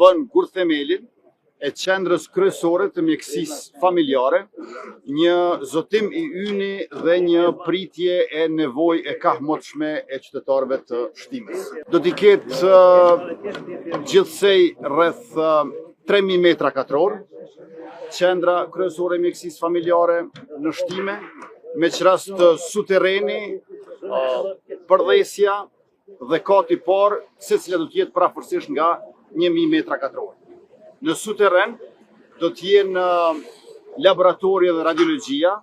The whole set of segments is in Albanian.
vënë kur themelin e qendrës kryesore të mjekësisë familjare, një zotim i yni dhe një pritje e nevojë e kahmotshme e qytetarëve të shtimës. Do t'i ketë gjithsej rreth 3000 metra katror, qendra kryesore e mjekësisë familjare në shtime, me qrast të suterreni, përdhesja dhe kati i parë, secila do të jetë parafërsisht nga 1000 metra katror. Në suterren do t'jenë laboratori dhe radiologjia,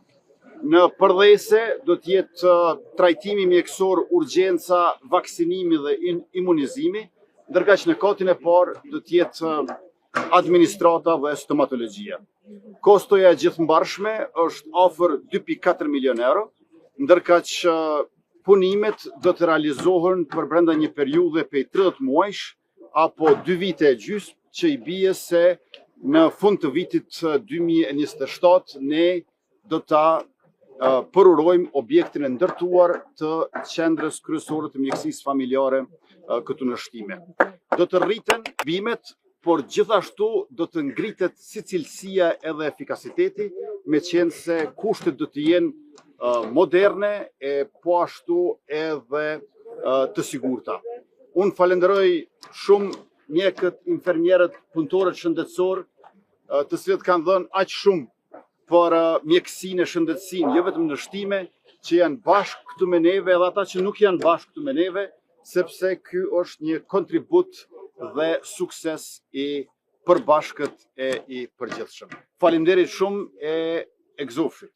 në përdhese do t'jetë trajtimi mjekësor, urgjenca, vaksinimi dhe imunizimi, ndërkaq në katin e parë do t'jetë administrata dhe stomatologjia. Kostoja e gjithëmbarshme është afër 2.4 milion euro, ndërkaq punimet do të realizohen për brenda një periudhe prej 30 muajsh apo 2 vite e gjysmë, që i bie se në fund të vitit 2027 ne do ta përurojmë objektin e ndërtuar të qendrës kryesore të mjekësisë familjare këtu në shtime. Do të rriten bimet, por gjithashtu do të ngritet si cilësia edhe efikasiteti, me qenë se kushtet do të jenë moderne e po ashtu edhe të sigurta. Unë falenderoj shumë mjekët, infermierët, punëtorët shëndetësor, të cilët kanë dhënë aq shumë për mjekësinë e shëndetësinë, jo vetëm në shtime, që janë bashkë këtu me neve, edhe ata që nuk janë bashkë këtu me neve, sepse ky është një kontribut dhe sukses i përbashkët e i përgjithshëm. Faleminderit shumë e egzofshit.